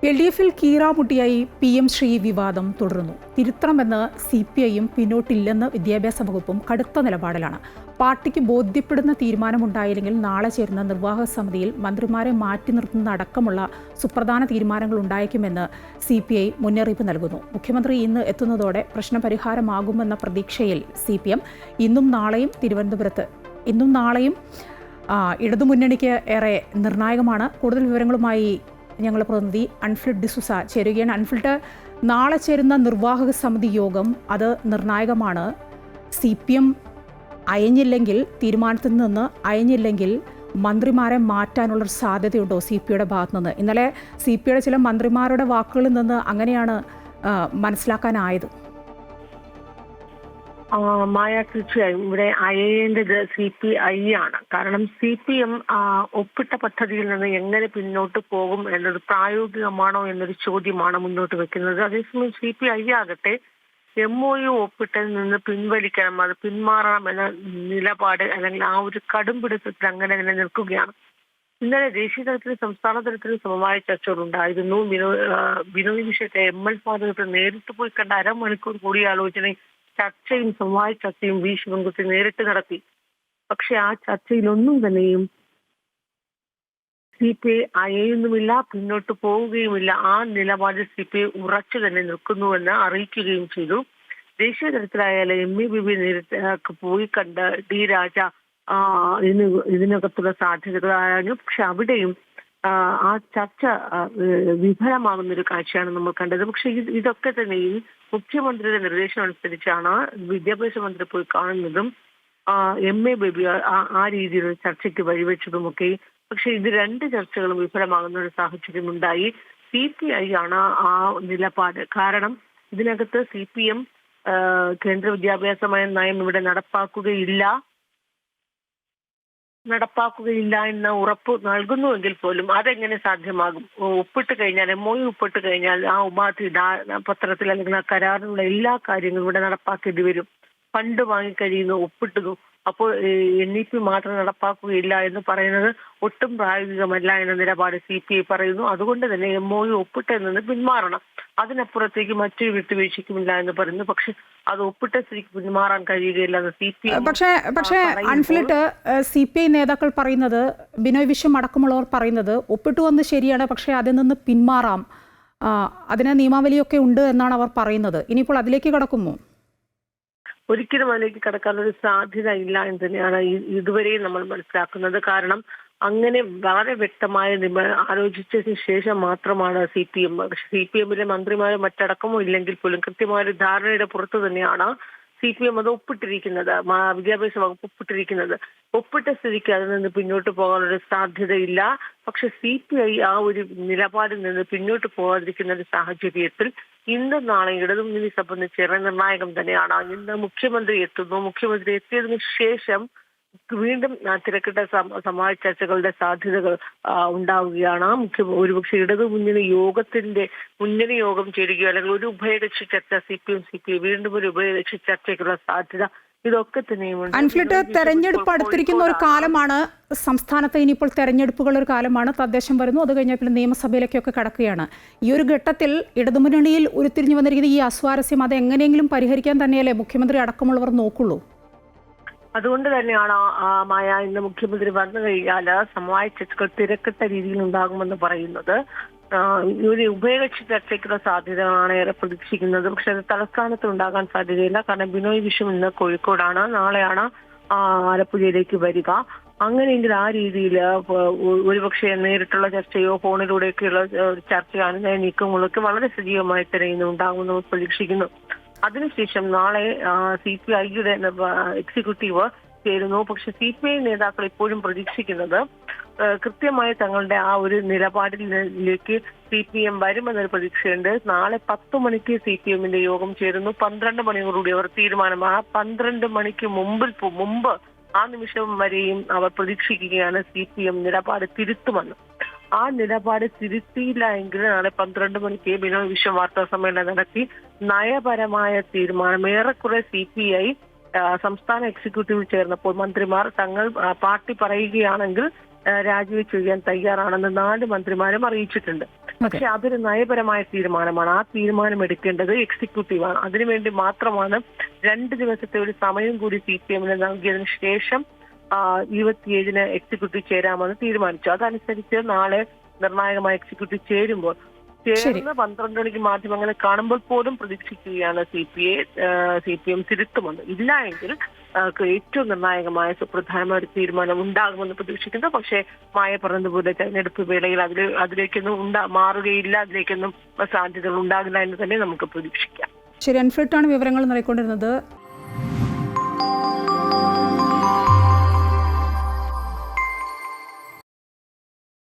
LDFിൽ കീറാമുട്ടിയായി PM Shri വിവാദം തുടരുന്നു. തിരുത്തണമെന്ന് CPIയും പിന്നോട്ടില്ലെന്ന് വിദ്യാഭ്യാസ വകുപ്പും കടുത്ത നിലപാടിലാണ്. പാർട്ടിക്ക് ബോധ്യപ്പെടുന്ന തീരുമാനമുണ്ടായില്ലെങ്കിൽ നാളെ ചേരുന്ന നിർവാഹക സമിതിയിൽ മന്ത്രിമാരെ മാറ്റി നിർത്തുന്നതടക്കമുള്ള സുപ്രധാന തീരുമാനങ്ങൾ ഉണ്ടായേക്കുമെന്ന് CPI മുന്നറിയിപ്പ് നൽകുന്നു. മുഖ്യമന്ത്രി ഇന്ന് എത്തുന്നതോടെ പ്രശ്നപരിഹാരമാകുമെന്ന പ്രതീക്ഷയിൽ CPM ഇന്നും നാളെയും ഇടതുമുന്നണിക്ക് ഏറെ നിർണായകമാണ്. കൂടുതൽ വിവരങ്ങളുമായി ഞങ്ങളുടെ പ്രതിനിധി അൻഫിൽഡ് ഡിസൂസ ചേരുകയാണ്. അൻഫിൽഡ്, നാളെ ചേരുന്ന നിർവാഹക സമിതി യോഗം അത് നിർണായകമാണ്. CPM തീരുമാനത്തിൽ നിന്ന് അയഞ്ഞില്ലെങ്കിൽ മന്ത്രിമാരെ മാറ്റാനുള്ളൊരു സാധ്യതയുണ്ടോ CPIയുടെ ഭാഗത്തു നിന്ന്? ഇന്നലെ CPIയുടെ ചില മന്ത്രിമാരുടെ വാക്കുകളിൽ നിന്ന് അങ്ങനെയാണ് മനസ്സിലാക്കാനായത്. മായ, തീർച്ചയായും ഇവിടെ അയയേണ്ടത് CPI ആണ്. കാരണം CPM ഒപ്പിട്ട പദ്ധതിയിൽ നിന്ന് എങ്ങനെ പിന്നോട്ട് പോകും എന്നത് പ്രായോഗികമാണോ എന്നൊരു ചോദ്യമാണ് മുന്നോട്ട് വെക്കുന്നത്. അതേസമയം CPI ആകട്ടെ MOU ഒപ്പിട്ടതിൽ നിന്ന് പിൻവലിക്കണം, അത് പിന്മാറണം എന്ന നിലപാട് അല്ലെങ്കിൽ ആ ഒരു കടുംപിടുത്തത്തിൽ അങ്ങനെ തന്നെ നിൽക്കുകയാണ്. ഇന്നലെ ദേശീയ തലത്തിലും സംസ്ഥാന തലത്തിലും സമമായ ചർച്ചകളുണ്ടായിരുന്നു. ബിനോയ് വിഷയത്തെ ML സ്വാധീനത്തിൽ നേരിട്ട് പോയി കണ്ട അരമണിക്കൂർ കൂടിയാലോചനയും ചർച്ചയും സമവായ ചർച്ചയും വി ശിവൻകുട്ടി നേരിട്ട് നടത്തി. പക്ഷെ ആ ചർച്ചയിലൊന്നും തന്നെയും CPI അയയുന്നുമില്ല, പിന്നോട്ട് പോവുകയുമില്ല. ആ നിലപാടിൽ CPI ഉറച്ചു തന്നെ നിൽക്കുന്നുവെന്ന് അറിയിക്കുകയും ചെയ്തു. ദേശീയ തലത്തിലായാലും MEBB നേരിട്ട് പോയി കണ്ട് D രാജ ഇതിനകത്തുള്ള സാധ്യതകൾ ആരാഞ്ഞു. പക്ഷെ അവിടെയും ആ ചർച്ച വിഫലമാകുന്ന ഒരു കാഴ്ചയാണ് നമ്മൾ കണ്ടത്. പക്ഷെ ഇതൊക്കെ തന്നെയും മുഖ്യമന്ത്രിയുടെ നിർദ്ദേശം അനുസരിച്ചാണ് വിദ്യാഭ്യാസ മന്ത്രി പോയി കാണുന്നതും MEBB ആ രീതിയിലുള്ള ചർച്ചയ്ക്ക് വഴിവെച്ചതുമൊക്കെ. പക്ഷെ ഇത് രണ്ട് ചർച്ചകളും വിഫലമാകുന്ന ഒരു സാഹചര്യം ഉണ്ടായി. CPI ആണ് ആ നിലപാട്. കാരണം ഇതിനകത്ത് CPM കേന്ദ്ര വിദ്യാഭ്യാസ നയം ഇവിടെ നടപ്പാക്കുകയില്ല എന്ന ഉറപ്പ് നൽകുന്നുവെങ്കിൽ പോലും അതെങ്ങനെ സാധ്യമാകും? ഒപ്പിട്ട് കഴിഞ്ഞാൽ MOU ഒപ്പിട്ട് കഴിഞ്ഞാൽ ആ ഉപാധി പത്രത്തിൽ അല്ലെങ്കിൽ ആ കരാറിലുള്ള എല്ലാ കാര്യങ്ങളും ഇവിടെ നടപ്പാക്കേണ്ടി വരും. ഫണ്ട് വാങ്ങിക്കഴിയുന്നു, ഒപ്പിട്ടുന്നു. അപ്പോൾ NEP മാത്രം നടപ്പാക്കുകയില്ല എന്ന് പറയുന്നത് ഒട്ടും പ്രായോഗികമല്ല എന്ന നിലപാട് CPI പറയുന്നു. അതുകൊണ്ട് തന്നെ MOU ഒപ്പിട്ടതിൽ നിന്ന് പിന്മാറണം, അതിനപ്പുറത്തേക്ക് മറ്റൊരു വിട്ടുവീഴ്ചയ്ക്കുമില്ല എന്ന് പറയുന്നു. പക്ഷെ അത് ഒപ്പിട്ട സ്ഥിതിക്ക് പിന്മാറാൻ കഴിയുകയില്ല എന്ന് CPI. പക്ഷേ അൻഫിൽഡ്, CPI നേതാക്കൾ പറയുന്നത്, ബിനോയ് വിശ്വം അടക്കമുള്ളവർ പറയുന്നത് ഒപ്പിട്ടു വന്ന് ശരിയാണ്, പക്ഷേ അതിൽ നിന്ന് പിന്മാറാം, അതിന് നിയമാവലിയൊക്കെ ഉണ്ട് എന്നാണ് അവർ പറയുന്നത്. ഇനിയിപ്പോൾ അതിലേക്ക് കടക്കുമോ? ഒരിക്കലും അതിലേക്ക് കടക്കാനൊരു സാധ്യത ഇല്ല എന്ന് തന്നെയാണ് ഇതുവരെയും നമ്മൾ മനസ്സിലാക്കുന്നത്. കാരണം അങ്ങനെ വളരെ വ്യക്തമായ ആലോചിച്ചതിന് ശേഷം മാത്രമാണ് CPM, പക്ഷെ CPMലെ മന്ത്രിമാരും മറ്റടക്കമോ ഇല്ലെങ്കിൽ പോലും കൃത്യമായ ഒരു ധാരണയുടെ പുറത്ത് തന്നെയാണ് CPM അത് ഒപ്പിട്ടിരിക്കുന്നത്, വിദ്യാഭ്യാസ വകുപ്പ് ഒപ്പിട്ടിരിക്കുന്നത്. ഒപ്പിട്ട സ്ഥിതിക്ക് അതിൽ നിന്ന് പിന്നോട്ട് പോകാനൊരു സാധ്യതയില്ല. പക്ഷെ CPI ആ ഒരു നിലപാടിൽ നിന്ന് പിന്നോട്ട് പോകാതിരിക്കുന്ന ഒരു സാഹചര്യത്തിൽ ഇന്നും നാളെ ഇടതുമുന്നണി സംബന്ധിച്ച് ഏറെ നിർണായകം തന്നെയാണ്. ഇന്ന് മുഖ്യമന്ത്രി എത്തുന്നു. മുഖ്യമന്ത്രി എത്തിയതിനു ശേഷം വീണ്ടും തിരക്കിട്ട സമാജ ചർച്ചകളുടെ സാധ്യതകൾ ഉണ്ടാവുകയാണ്. ഒരുപക്ഷെ ഇടതുമുന്നണി മുന്നണി യോഗം ചേരുകയോ അല്ലെങ്കിൽ ഒരു ഉഭയകക്ഷി ചർച്ച CPI വീണ്ടും ഒരു ഉഭയകക്ഷി ചർച്ചയ്ക്കുള്ള സാധ്യത ഇതൊക്കെ തന്നെയുമുണ്ട്. അൻഫിൽഡ്, തെരഞ്ഞെടുപ്പ് അടുത്തിരിക്കുന്ന ഒരു കാലമാണ്. സംസ്ഥാനത്ത് ഇനിയിപ്പോൾ തെരഞ്ഞെടുപ്പുകളുടെ ഒരു കാലമാണ്. തദ്ദേശം വരുന്നു, അത് കഴിഞ്ഞാൽ പിന്നെ നിയമസഭയിലേക്കൊക്കെ കടക്കുകയാണ്. ഈ ഒരു ഘട്ടത്തിൽ ഇടതുമുന്നണിയിൽ ഉരുത്തിരിഞ്ഞു വന്നിരിക്കുന്ന ഈ അസ്വാരസ്യം അത് എങ്ങനെയെങ്കിലും പരിഹരിക്കാൻ തന്നെയല്ലേ മുഖ്യമന്ത്രി അടക്കമുള്ളവർ നോക്കുള്ളൂ? അതുകൊണ്ട് തന്നെയാണ് മായ ഇന്ന് മുഖ്യമന്ത്രി വന്നു കഴിഞ്ഞാൽ സമവായ ചർച്ചകൾ തിരക്കിട്ട രീതിയിൽ ഉണ്ടാകുമെന്ന് പറയുന്നത്. ഒരു ഉഭയകക്ഷി ചർച്ചയ്ക്കുള്ള സാധ്യതകളാണ് ഏറെ പ്രതീക്ഷിക്കുന്നത്. പക്ഷെ അത് തലസ്ഥാനത്ത് ഉണ്ടാകാൻ സാധ്യതയില്ല. കാരണം ബിനോയ് വിശ്വം ഇന്ന് കോഴിക്കോടാണ്, നാളെയാണ് ആലപ്പുഴയിലേക്ക് വരിക. അങ്ങനെയെങ്കിൽ ആ രീതിയിൽ ഒരുപക്ഷെ നേരിട്ടുള്ള ചർച്ചയോ ഫോണിലൂടെയൊക്കെയുള്ള ചർച്ചയാണ് നീക്കങ്ങളൊക്കെ വളരെ സജീവമായി തന്നെ ഇന്ന് ഉണ്ടാകുമെന്ന് പ്രതീക്ഷിക്കുന്നു. അതിനുശേഷം നാളെ CPIയുടെ എക്സിക്യൂട്ടീവ് ചേരുന്നു. പക്ഷെ CPI നേതാക്കൾ ഇപ്പോഴും പ്രതീക്ഷിക്കുന്നത് കൃത്യമായി തങ്ങളുടെ ആ ഒരു നിലപാടിലേക്ക് CPM വരുമെന്നൊരു പ്രതീക്ഷയുണ്ട്. നാളെ 10 മണിക്ക് CPMന്റെ യോഗം ചേരുന്നു. 12 മണിയോടുകൂടി അവർ തീരുമാനം. ആ 12 മണിക്ക് മുമ്പ് ആ നിമിഷം വരെയും അവർ പ്രതീക്ഷിക്കുകയാണ് CPM നിലപാട് തിരുത്തുമെന്ന്. ആ നിലപാട് തിരുത്തിയില്ല എങ്കിൽ നാളെ 12 മണിക്ക് ബിനോയ് വിശ്വം വാർത്താ സമ്മേളനം നടത്തി നയപരമായ തീരുമാനം ഏറെക്കുറെ CPI സംസ്ഥാന എക്സിക്യൂട്ടീവിൽ ചേർന്നപ്പോൾ മന്ത്രിമാർ തങ്ങൾ പാർട്ടി പറയുകയാണെങ്കിൽ രാജിവെച്ച് ചെയ്യാൻ തയ്യാറാണെന്ന് 4 മന്ത്രിമാരും അറിയിച്ചിട്ടുണ്ട്. പക്ഷെ അതൊരു നയപരമായ തീരുമാനമാണ്. ആ തീരുമാനം എടുക്കേണ്ടത് എക്സിക്യൂട്ടീവാണ്. അതിനുവേണ്ടി മാത്രമാണ് 2 ദിവസത്തെ ഒരു സമയം കൂടി CPM നൽകിയതിനു ശേഷം 27-ന് എക്സിക്യൂട്ടീവ് ചേരാമെന്ന് തീരുമാനിച്ചു. അതനുസരിച്ച് നാളെ നിർണായകമായ എക്സിക്യൂട്ടീവ് ചേരുമ്പോൾ ചേർന്ന് 12 മണിക്ക് മാധ്യമങ്ങളെ കാണുമ്പോൾ പോലും പ്രതീക്ഷിക്കുകയാണ് CPM തിരുത്തുമെന്ന്. ഇല്ല എങ്കിൽ ഏറ്റവും നിർണായകമായ സുപ്രധാനമായ ഒരു തീരുമാനം ഉണ്ടാകുമെന്ന് പ്രതീക്ഷിക്കുന്നു. പക്ഷേ മായ പറഞ്ഞതുപോലെ തെരഞ്ഞെടുപ്പ് വേളയിൽ അതിലേക്കൊന്നും മാറുകയില്ല, അതിലേക്കൊന്നും സാധ്യതകൾ ഉണ്ടാകില്ല എന്ന് തന്നെ നമുക്ക് പ്രതീക്ഷിക്കാം. ശരി, അൻഫ്രിഡാണ് വിവരങ്ങൾ നൽകിക്കൊണ്ടിരുന്നത്.